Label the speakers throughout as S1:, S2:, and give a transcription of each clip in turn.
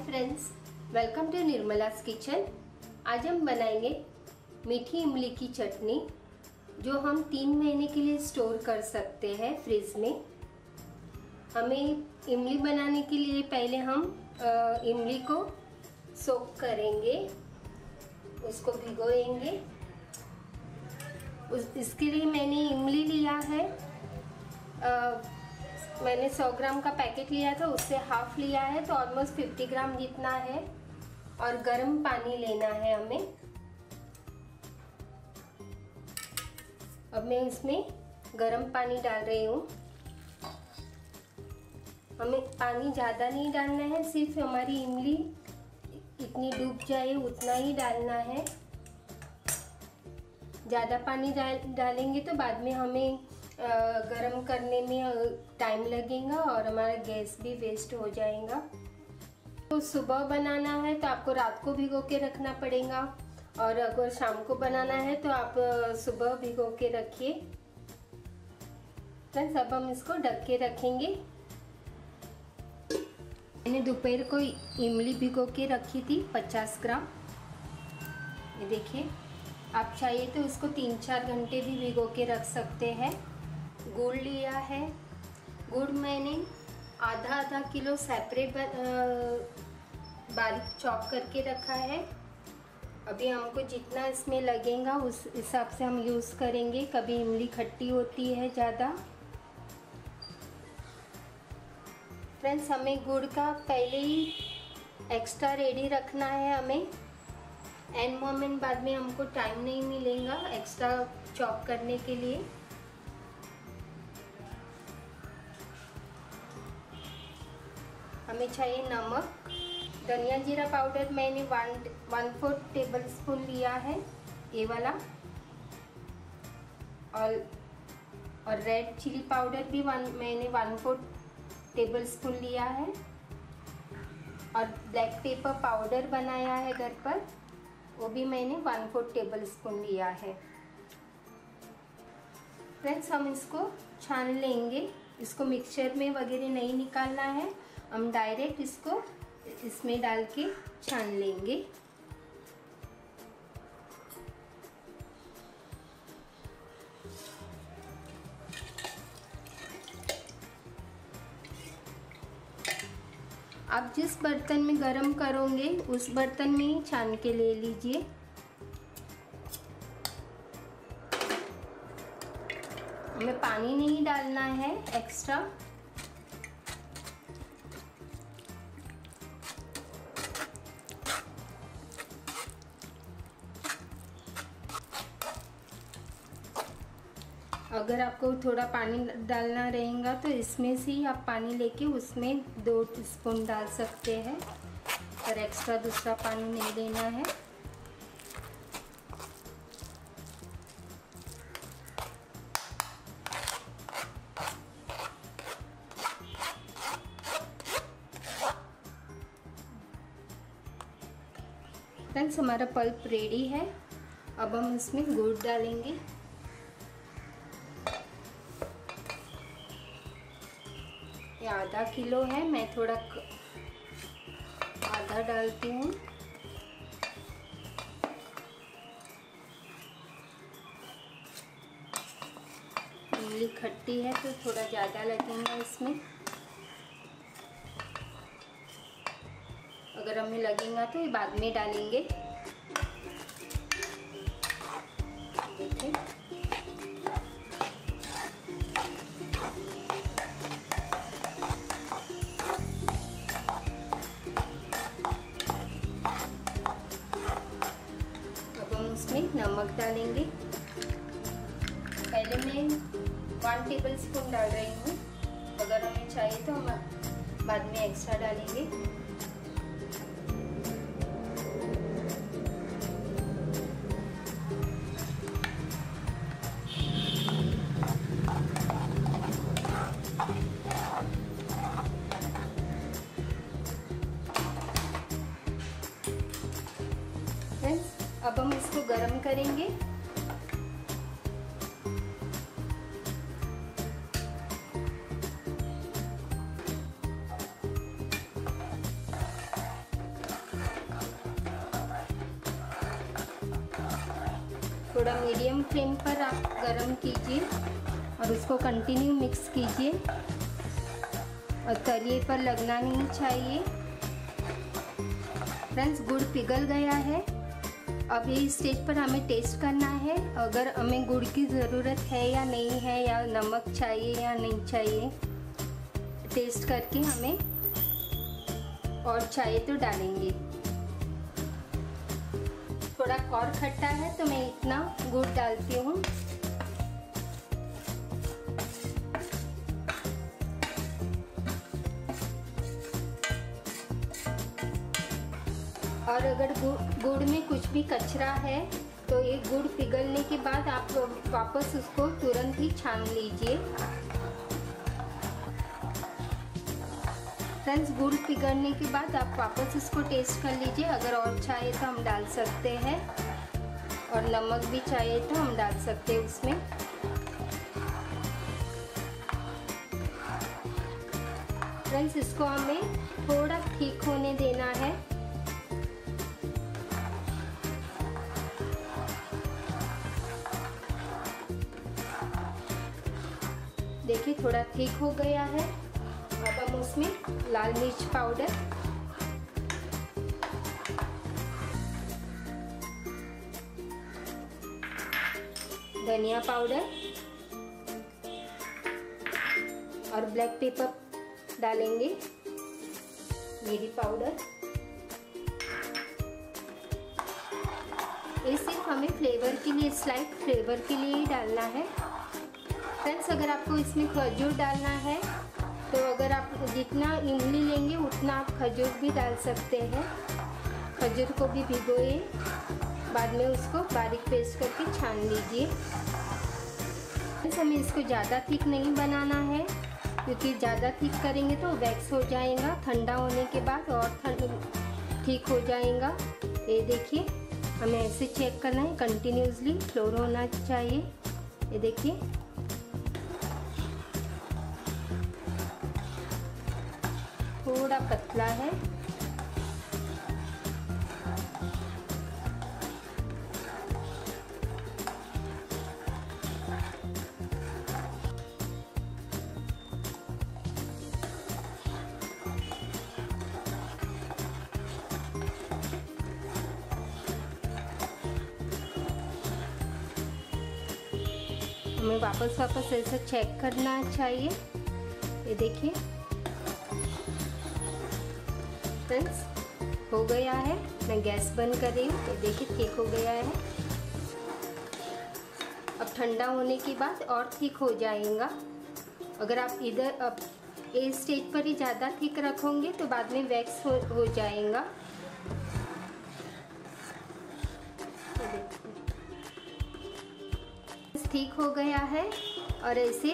S1: Friends, welcome to Nirmala's kitchen. आज हम बनाएंगे मीठी इमली की चटनी जो हम 3 महीने के लिए स्टोर कर सकते हैं फ्रिज में। हमें इमली बनाने के लिए पहले हम इमली को सोक करेंगे, उसको भिगोएंगे। इसके लिए मैंने इमली लिया है, मैंने 100 ग्राम का पैकेट लिया था, उससे हाफ लिया है तो ऑलमोस्ट 50 ग्राम जितना है। और गर्म पानी लेना है हमें। अब मैं इसमें गर्म पानी डाल रही हूँ। हमें पानी ज़्यादा नहीं डालना है, सिर्फ हमारी इमली इतनी डूब जाए उतना ही डालना है। ज़्यादा पानी डालेंगे तो बाद में हमें गरम करने में टाइम लगेगा और हमारा गैस भी वेस्ट हो जाएगा। तो सुबह बनाना है तो आपको रात को भिगो के रखना पड़ेगा, और अगर शाम को बनाना है तो आप सुबह भिगो के रखिए। फ्रेंड्स, अब हम इसको ढक के रखेंगे। मैंने दोपहर को इमली भिगो के रखी थी 50 ग्राम। ये देखिए, आप चाहिए तो इसको 3-4 घंटे भी भिगो के रख सकते हैं। गुड़ लिया है, गुड़ मैंने आधा किलो सेपरेट बारीक चॉप करके रखा है। अभी हमको जितना इसमें लगेगा उस हिसाब से हम यूज़ करेंगे। कभी इमली खट्टी होती है ज़्यादा। फ्रेंड्स, हमें गुड़ का पहले ही एक्स्ट्रा रेडी रखना है। हमें एंड मोमेंट बाद में हमको टाइम नहीं मिलेगा एक्स्ट्रा चॉप करने के लिए। हमें चाहिए नमक, धनिया जीरा पाउडर मैंने 1/4 टेबल स्पून लिया है, ये वाला। और रेड चिली पाउडर भी मैंने 1/4 टेबल स्पून लिया है। और ब्लैक पेपर पाउडर बनाया है घर पर, वो भी मैंने 1/4 टेबल स्पून लिया है। फ्रेंड्स, हम इसको छान लेंगे। इसको मिक्सचर में वगैरह नहीं निकालना है, हम डायरेक्ट इसको इसमें डाल के छान लेंगे। आप जिस बर्तन में गरम करोगे उस बर्तन में ही छान के ले लीजिए। हमें पानी नहीं डालना है एक्स्ट्रा। अगर आपको थोड़ा पानी डालना रहेगा तो इसमें से ही आप पानी लेके उसमें 2 स्पून डाल सकते हैं, और एक्स्ट्रा दूसरा पानी नहीं देना है। फ्रेंड्स, हमारा पल्प रेडी है। अब हम इसमें गुड़ डालेंगे। ये आधा किलो है, मैं थोड़ा आधा डालती हूँ। इमली खट्टी है तो थोड़ा ज़्यादा लगेगा इसमें। अगर हमें लगेगा तो ये बाद में डालेंगे। देखिए, अब हम उसमें नमक डालेंगे। पहले मैं 1 टेबल स्पून डाल रही हूँ, अगर हमें चाहिए तो हम बाद में एक्स्ट्रा डालेंगे। अब हम इसको गरम करेंगे। थोड़ा मीडियम फ्लेम पर आप गरम कीजिए और उसको कंटिन्यू मिक्स कीजिए और तलिए पर लगना नहीं चाहिए। फ्रेंड्स, गुड़ पिघल गया है। अब ये स्टेज पर हमें टेस्ट करना है, अगर हमें गुड़ की ज़रूरत है या नहीं है, या नमक चाहिए या नहीं चाहिए। टेस्ट करके हमें और चाहिए तो डालेंगे। थोड़ा और खट्टा है तो मैं इतना गुड़ डालती हूँ। और अगर गुड़ में कुछ भी कचरा है तो ये गुड़ पिघलने के बाद आप वापस उसको तुरंत ही छान लीजिए। फ्रेंड्स, गुड़ पिघलने के बाद आप वापस इसको टेस्ट कर लीजिए। अगर और चाहिए तो हम डाल सकते हैं और नमक भी चाहिए तो हम डाल सकते हैं उसमें। फ्रेंड्स, इसको हमें थोड़ा ठीक होने देना है। देखिए थोड़ा ठीक हो गया है। अब हम उसमें लाल मिर्च पाउडर, धनिया पाउडर और ब्लैक पेपर डालेंगे, मिरी पाउडर। ये सिर्फ हमें फ्लेवर के लिए, स्लाइट फ्लेवर के लिए ही डालना है। फ्रेंड्स, अगर आपको इसमें खजूर डालना है तो अगर आप जितना इमली लेंगे उतना आप खजूर भी डाल सकते हैं। खजूर को भी भिगोए, बाद में उसको बारीक पेस्ट करके छान लीजिए। फ्रेंड्स, हमें इसको ज़्यादा थिक नहीं बनाना है, क्योंकि ज़्यादा थिक करेंगे तो वैक्स हो जाएगा। ठंडा होने के बाद और ठीक हो जाएगा। ये देखिए, हमें ऐसे चेक करना है, कंटिन्यूसली फ्लोर होना चाहिए। ये देखिए, थोड़ा पतला है। हमें वापस ऐसा चेक करना चाहिए। ये देखिए फ्रेंड्स, हो गया है। मैं गैस बंद कर रही हूँ। ये देखिए ठीक हो गया है। अब ठंडा होने के बाद और ठीक हो जाएगा। अगर आप इधर अब इस स्टेज पर ही ज़्यादा ठीक रखोगे तो बाद में वैक्स हो जाएगा। ठीक हो गया है और ऐसे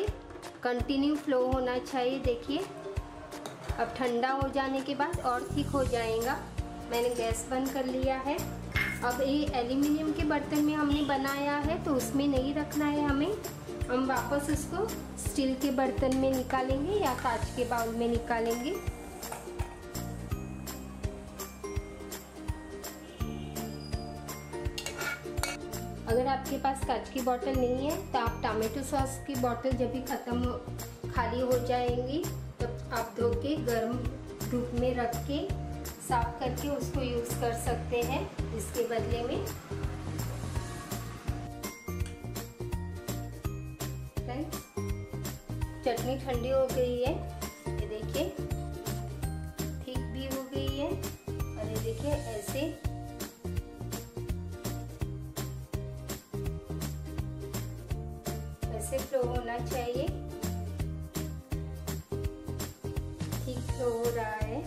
S1: कंटिन्यू फ्लो होना चाहिए। देखिए, अब ठंडा हो जाने के बाद और ठीक हो जाएगा। मैंने गैस बंद कर लिया है। अब ये एल्यूमिनियम के बर्तन में हमने बनाया है तो उसमें नहीं रखना है हमें। हम वापस इसको स्टील के बर्तन में निकालेंगे या कांच के बाउल में निकालेंगे। अगर आपके पास कांच की बोतल नहीं है तो आप टमाटो सॉस की बोतल जब भी खाली हो जाएंगी तब आप धो के गर्म धूप में रख के साफ करके उसको यूज़ कर सकते हैं इसके बदले में। फ्रेंड्स, चटनी ठंडी हो गई है। ये देखिए ठीक भी हो गई है और ये देखिए ऐसे फ्लो होना चाहिए। ठीक फ्लो हो रहा है।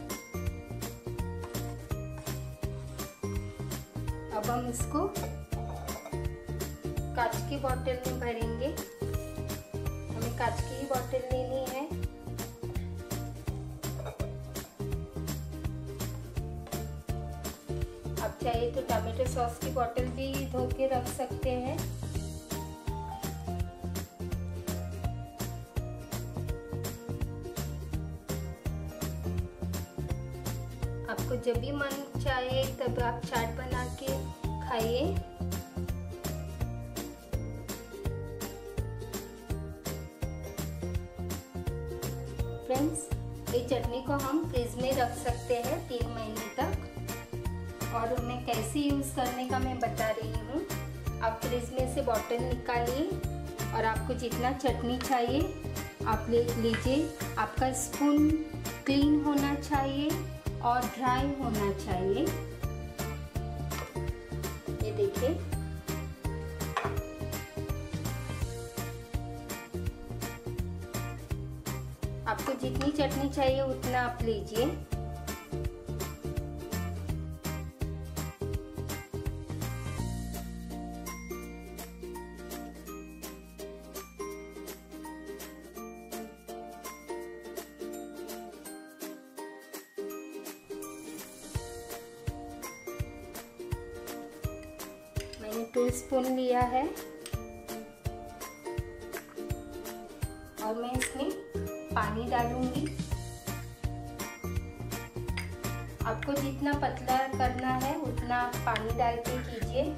S1: अब हम इसको कांच की बोतल में भरेंगे। हमें कांच की ही बोतल लेनी है। आप चाहे तो टमाटो सॉस की बोतल भी धो के रख सकते हैं। आपको जब भी मन चाहे तब आप चाट बना के खाइए। फ्रेंड्स, ये चटनी को हम फ्रिज में रख सकते हैं 3 महीने तक। और मैं कैसे यूज़ करने का मैं बता रही हूँ। आप फ्रिज में से बॉटल निकालिए और आपको जितना चटनी चाहिए आप ले लीजिए। आपका स्पून क्लीन होना चाहिए और ड्राई होना चाहिए। ये देखिए, आपको जितनी चटनी चाहिए उतना आप लीजिए। मैंने 2 स्पून लिया है और मैं इसमें पानी डालूंगी। आपको जितना पतला करना है उतना पानी डाल के कीजिए।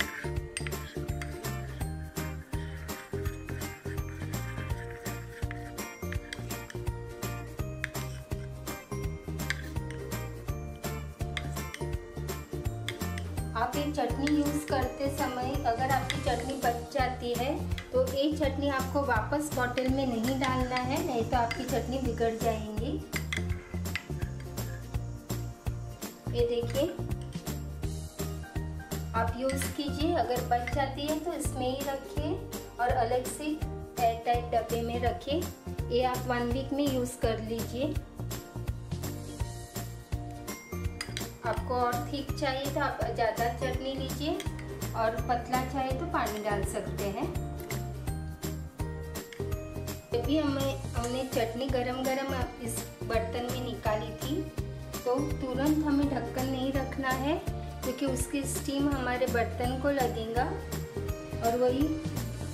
S1: आप ये चटनी यूज़ करते समय अगर आपकी चटनी बच जाती है तो ये चटनी आपको वापस बॉटल में नहीं डालना है, नहीं तो आपकी चटनी बिगड़ जाएंगी। ये देखिए, आप यूज़ कीजिए। अगर बच जाती है तो इसमें ही रखिए और अलग से एयर टाइट डब्बे में रखिए। ये आप 1 वीक में यूज़ कर लीजिए। आपको और थिक चाहिए तो आप ज़्यादा चटनी लीजिए और पतला चाहिए तो पानी डाल सकते हैं। जब भी हमने चटनी गरम इस बर्तन में निकाली थी तो तुरंत हमें ढक्कन नहीं रखना है, क्योंकि उसकी स्टीम हमारे बर्तन को लगेगा और वही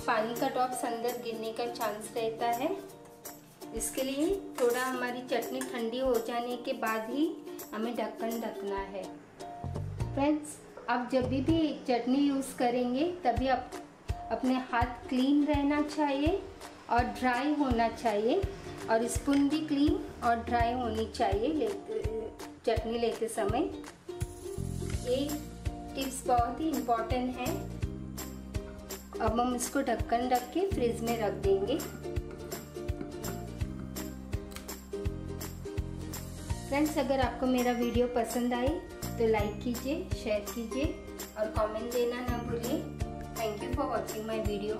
S1: पानी का ड्रॉप्स अंदर गिरने का चांस रहता है। इसके लिए थोड़ा हमारी चटनी ठंडी हो जाने के बाद ही हमें ढक्कन ढकना है। फ्रेंड्स, आप जब भी चटनी यूज़ करेंगे तभी आप अपने हाथ क्लीन रहना चाहिए और ड्राई होना चाहिए और स्पून भी क्लीन और ड्राई होनी चाहिए चटनी लेते समय। ये टिप्स बहुत ही इम्पोर्टेंट है। अब हम इसको ढक्कन रख के फ्रिज में रख देंगे। फ्रेंड्स, अगर आपको मेरा वीडियो पसंद आए तो लाइक कीजिए, शेयर कीजिए और कमेंट देना ना भूलिए। Thank you for watching my video.